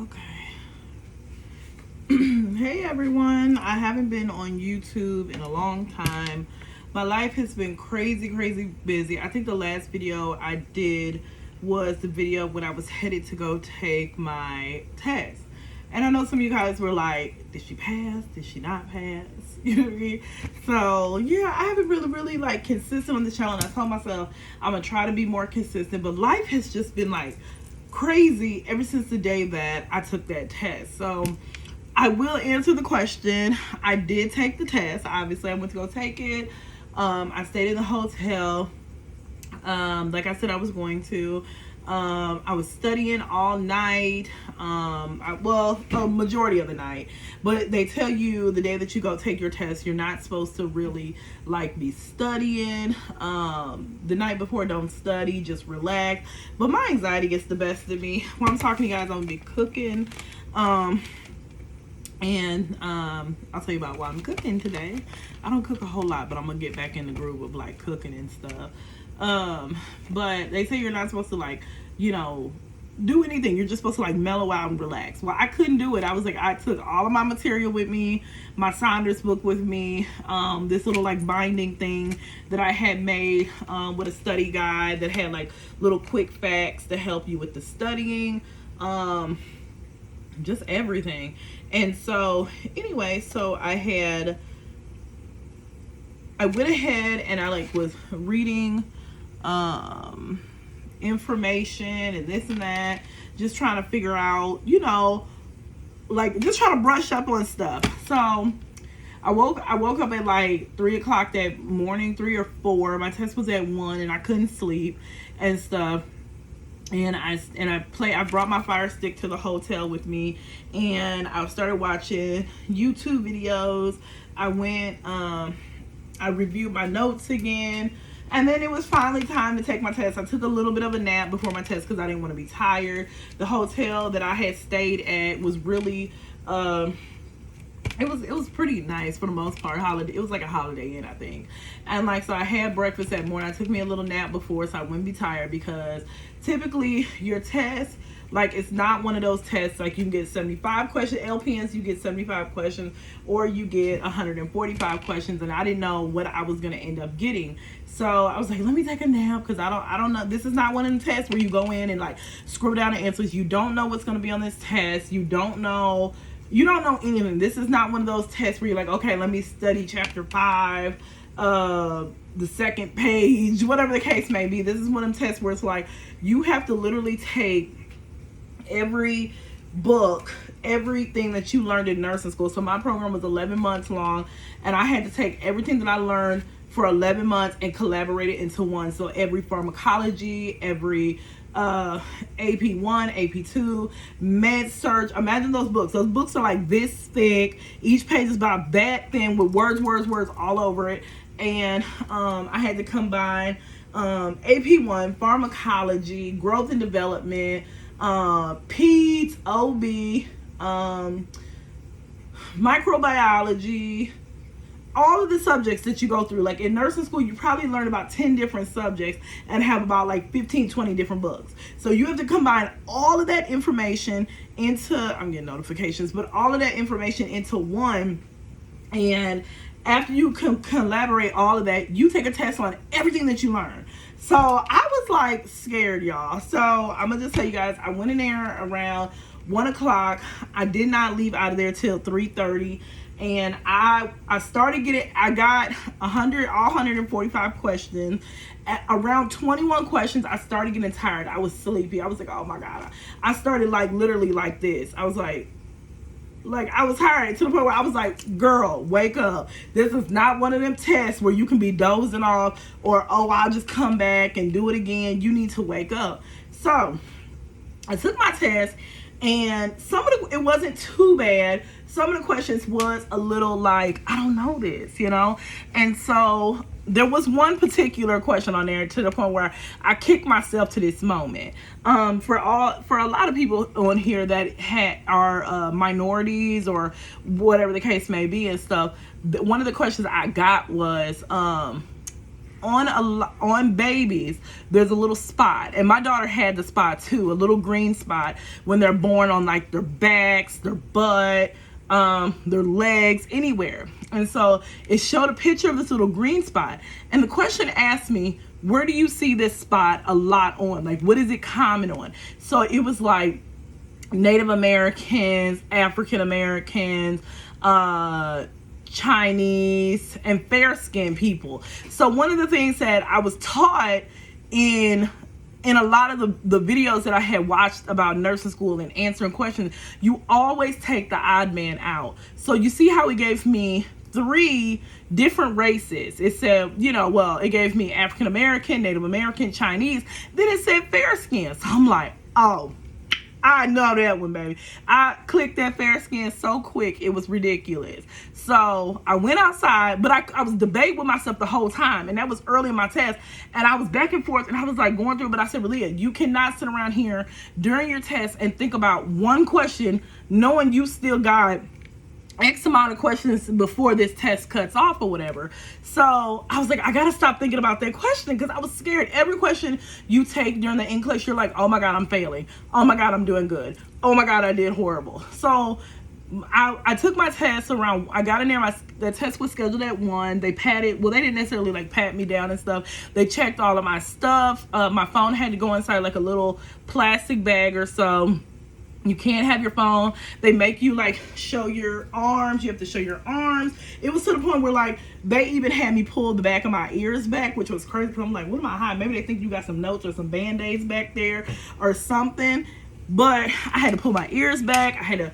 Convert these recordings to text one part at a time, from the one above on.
Okay. Hey everyone, I haven't been on YouTube in a long time. My life has been crazy busy. I think the last video I did was the video when I was headed to go take my test. And I know some of you guys were like, did she pass? Did she not pass? You know what I mean? So yeah, I haven't really like consistent on the channel, and I told myself I'm gonna try to be more consistent, but life has just been like crazy ever since the day that I took that test. So I will answer the question. I did take the test. Obviously, I went to go take it. I stayed in the hotel. Like I said, I was going to. I was studying all night. A majority of the night. But they tell you the day that you go take your test, you're not supposed to really like be studying. The night before, don't study, just relax. But my anxiety gets the best of me. When I'm talking to you guys, I'm gonna be cooking. I'll tell you about why I'm cooking today. I don't cook a whole lot, but I'm gonna get back in the groove of like cooking and stuff. But they say you're not supposed to like, do anything. You're just supposed to like mellow out and relax. Well, I couldn't do it. I was like, I took all of my material with me, my Saunders book with me, this little like binding thing that I had made with a study guide that had like little quick facts to help you with the studying, just everything. And so anyway, so I went ahead and I like was reading information and this and that, just trying to figure out, like just trying to brush up on stuff. So I woke up at like 3 o'clock that morning, 3 or 4. My test was at 1 and I couldn't sleep and stuff. And I brought my Fire Stick to the hotel with me, and I started watching YouTube videos. I went, I reviewed my notes again, and then it was finally time to take my test. I took a little bit of a nap before my test because I didn't want to be tired. The hotel that I had stayed at was really, it was pretty nice for the most part. It was like a Holiday Inn, I think. And like, so I had breakfast that morning. I took me a little nap before so I wouldn't be tired, because typically your test, like, it's not one of those tests like you can get 75 questions. LPNs, you get 75 questions, or you get 145 questions, and I didn't know what I was gonna end up getting. So I was like, let me take a nap, because I don't know. This is not one of the tests where you go in and like scribble down the answers. You don't know what's gonna be on this test. You don't know anything. This is not one of those tests where you're like, okay, let me study chapter 5, the second page, whatever the case may be. This is one of them tests where it's like you have to literally take every book, everything that you learned in nursing school. So my program was 11 months long, and I had to take everything that I learned for 11 months and collaborate it into one. So every pharmacology, every AP1, AP2, med surg. Imagine those books. Those books are like this thick. Each page is about that thin with words all over it. And I had to combine AP1, pharmacology, growth and development, peds, OB, microbiology, all of the subjects that you go through. Like in nursing school, you probably learn about 10 different subjects and have about like 15, 20 different books. So you have to combine all of that information into, I'm getting notifications, but all of that information into one. And after you can collaborate all of that, you take a test on everything that you learn. So I was like scared, y'all. So I'm gonna just tell you guys, I went in there around 1 o'clock. I did not leave out of there till 3:30. And I got 145 questions. At around 21 questions, I started getting tired. I was sleepy. I was like, oh my God. I started like literally like this. I was like I was tired to the point where I was like, girl, wake up. This is not one of them tests where you can be dozing off or, oh, I'll just come back and do it again. You need to wake up. So I took my test, and it wasn't too bad. Some of the questions was a little like, I don't know this, And so there was one particular question on there to the point where I kicked myself to this moment. For a lot of people on here that are minorities or whatever the case may be and stuff, one of the questions I got was, on babies, there's a little spot, and my daughter had the spot too, a little green spot when they're born, on like their backs, their butt, their legs, anywhere. And so it showed a picture of this little green spot, and the question asked me, where do you see this spot a lot on? Like, what is it common on? So it was like Native Americans, African Americans, Chinese, and fair-skinned people. So one of the things that I was taught in a lot of the videos that I had watched about nursing school and answering questions, you always take the odd man out. So you see how it gave me 3 different races. It said, it gave me African American, Native American, Chinese. Then it said fair skin. So I'm like, oh, I know that one, baby. I clicked that fair skin so quick, it was ridiculous. So I went outside, but I was debating with myself the whole time, and that was early in my test, and I was back and forth, and I was like going through it, but I said, Relia, you cannot sit around here during your test and think about one question knowing you still got X amount of questions before this test cuts off or whatever. So I was like, I gotta stop thinking about that question, because I was scared. Every question you take during the NCLEX, you're like, oh my God, I'm failing. Oh my God, I'm doing good. Oh my God, I did horrible. So I took my test around, I got in there, the test was scheduled at 1. They patted, well, they didn't necessarily like pat me down and stuff. They checked all of my stuff. My phone had to go inside like a little plastic bag or so. You can't have your phone. They make you like show your arms. You have to show your arms. It was to the point where like they even had me pull the back of my ears back, which was crazy, because I'm like, what am I hiding? Maybe they think you got some notes or some band-aids back there or something. But I had to pull my ears back. I had to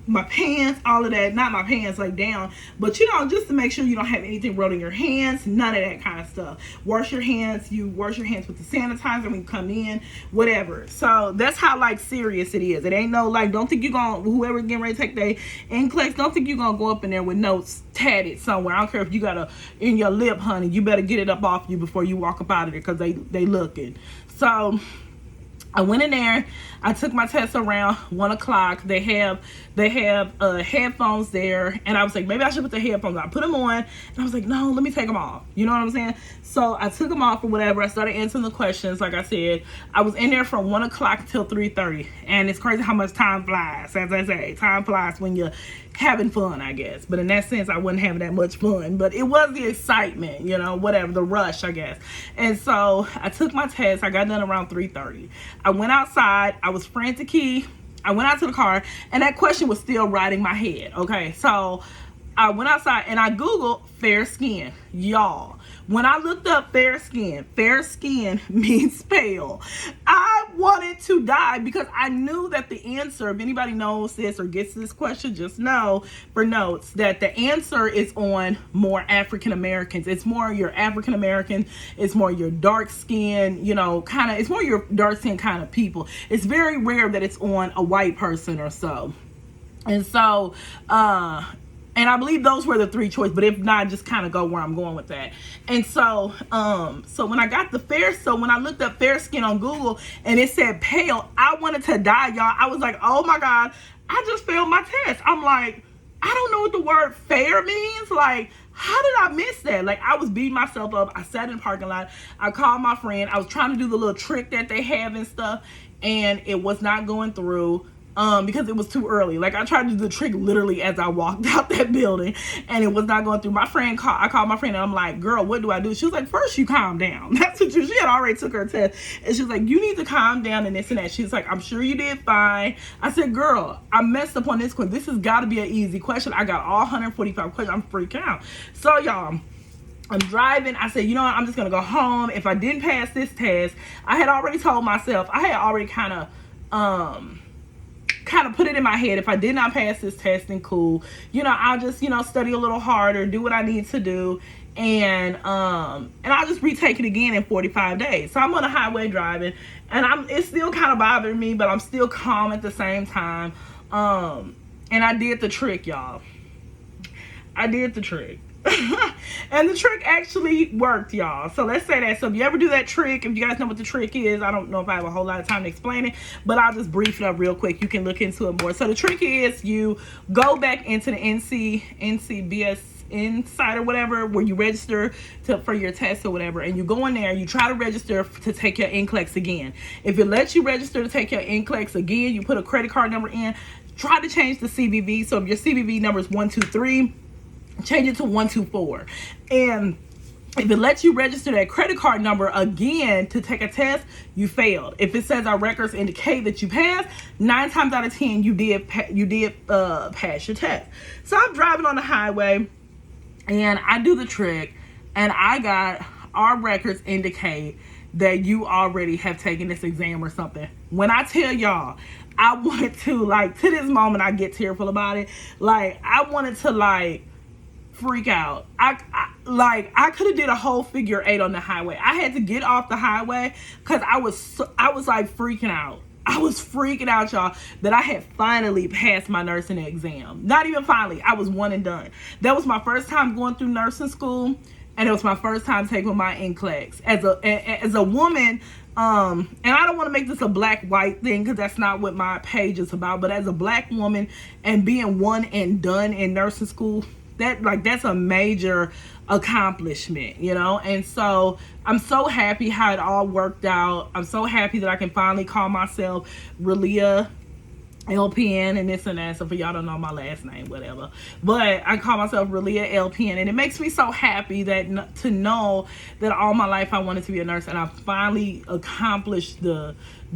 my pants, all of that, not my pants like down, but just to make sure you don't have anything wrote in your hands, none of that kind of stuff. Wash your hands. You wash your hands with the sanitizer when you come in, whatever. So that's how like serious it is. It ain't no like, don't think you're gonna, whoever's getting ready to take their NCLEX, don't think you're gonna go up in there with notes tatted somewhere. I don't care if you got in your lip, honey, you better get it up off you before you walk up out of there, because they looking. So I went in there. I took my test around 1 o'clock. They have headphones there, and I was like, maybe I should put the headphones on. I put them on, and I was like, no, let me take them off. You know what I'm saying? So I took them off or whatever. I started answering the questions. Like I said, I was in there from 1 o'clock till 3:30, and it's crazy how much time flies. As I say, time flies when you're having fun, I guess. But in that sense, I wasn't having that much fun. But it was the excitement, whatever, the rush, I guess. And so I took my test. I got done around 3:30. I went outside. I was frantic-y. I went out to the car, and that question was still riding my head. Okay, so I went outside and I Googled fair skin. Y'all, when I looked up fair skin means pale. I wanted to die, because I knew that the answer, if anybody knows this or gets this question, just know for notes that the answer is on more African Americans. It's more your African American, it's more your dark skin, it's more your dark skin kind of people. It's very rare that it's on a white person or so. And so, and I believe those were the 3 choices, but if not, just kind of go where I'm going with that. And so, so when I looked up fair skin on Google and it said pale, I wanted to die, y'all. I was like, oh my God, I just failed my test. I'm like, I don't know what the word fair means. Like, how did I miss that? Like, I was beating myself up. I sat in the parking lot. I called my friend. I was trying to do the little trick that they have and stuff, and it was not going through. Because it was too early. Like, I tried to do the trick literally as I walked out that building, and it was not going through. I called my friend, and I'm like, girl, what do I do? She was like, first you calm down. That's what she had already took her test, and she was like, you need to calm down and this and that. She's like, I'm sure you did fine. I said, girl, I messed up on this question. This has got to be an easy question. I got all 145 questions. I'm freaking out. So y'all, I'm driving. I said, you know what? I'm just going to go home. If I didn't pass this test, I had already told myself, I had already kind of put it in my head, if I did not pass this test, then cool, I'll just study a little harder, do what I need to do, and I'll just retake it again in 45 days. So I'm on the highway driving, and it's still kind of bothering me, but I'm still calm at the same time. And I did the trick, y'all. I did the trick. And the trick actually worked, y'all. So let's say that. So if you ever do that trick, if you guys know what the trick is, I don't know if I have a whole lot of time to explain it, but I'll just brief it up real quick. You can look into it more. So the trick is you go back into the NCBS Insight or whatever, where you register for your test or whatever, and you go in there, you try to register to take your NCLEX again. If it lets you register to take your NCLEX again, you put a credit card number in, try to change the CVV. So if your CVV number is 123, change it to 124. And if it lets you register that credit card number again to take a test, you failed. If it says our records indicate that you passed, 9 times out of 10 you did pass your test. So I'm driving on the highway and I do the trick, and I got our records indicate that you already have taken this exam or something. When I tell y'all, I wanted to, like, to this moment I get tearful about it. Like, I wanted to, like, freak out. I could have did a whole figure 8 on the highway. I had to get off the highway because I was like freaking out. I was freaking out, y'all, that I had finally passed my nursing exam. Not even finally, I was one and done. That was my first time going through nursing school, and it was my first time taking my NCLEX as a woman. And I don't want to make this a black-white thing because that's not what my page is about. But as a black woman and being one and done in nursing school, that's a major accomplishment, you know. And so I'm so happy how it all worked out. I'm so happy that I can finally call myself Relia LPN and this and that. So for y'all don't know my last name, whatever, but I call myself Relia LPN, and it makes me so happy that to know that all my life I wanted to be a nurse, and I finally accomplished the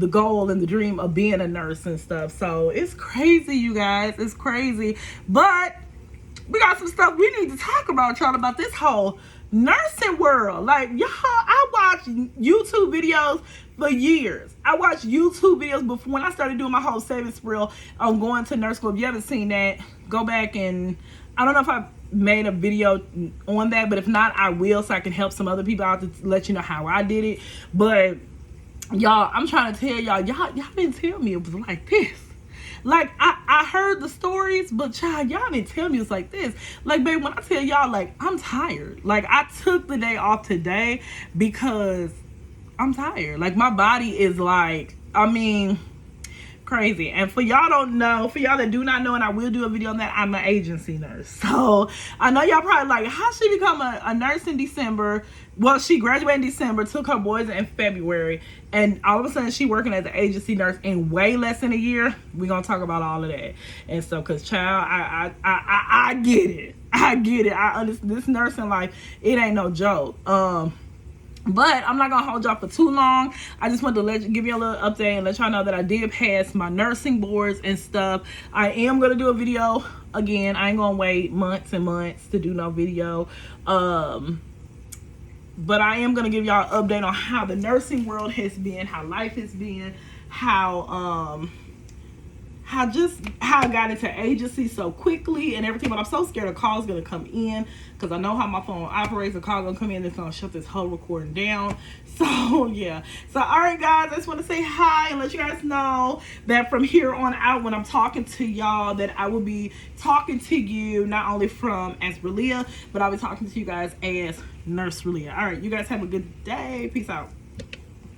goal and the dream of being a nurse and stuff. So it's crazy, you guys. It's crazy, but we got some stuff we need to talk about, y'all, about this whole nursing world. Like, y'all, I watched YouTube videos for years. I watched YouTube videos before when I started doing my whole savings spiel on going to nurse school. If you haven't seen that, go back, and I don't know if I made a video on that, but if not, I will, so I can help some other people out to let you know how I did it. But y'all, I'm trying to tell y'all didn't tell me it was like this. Like, I heard the stories, but child, y'all didn't tell me it's like this. Like, babe, when I tell y'all, like, I'm tired. Like, I took the day off today because I'm tired. Like, my body is like, I mean, crazy. And for y'all that do not know, and I will do a video on that, I'm an agency nurse. So I know y'all probably like, how she become a nurse in December? Well, she graduated in December, took her boys in February, and all of a sudden she working as an agency nurse in way less than a year. We're gonna talk about all of that. And so, cause child, I get it. I get it. I understand this nursing life, it ain't no joke. But I'm not gonna hold y'all for too long. I just wanted to give you a little update and let y'all know that I did pass my nursing boards and stuff. I am gonna do a video again. I ain't gonna wait months and months to do no video. But I am gonna give y'all an update on how the nursing world has been, how life has been, how I got into agency so quickly and everything. But I'm so scared a call's gonna come in because I know how my phone operates. A call gonna come in, it's gonna shut this whole recording down. So yeah. So all right, guys, I just want to say hi and let you guys know that from here on out, when I'm talking to y'all, that I will be talking to you not only as Relia, but I'll be talking to you guys as Nurse Relia. All right, you guys have a good day. Peace out.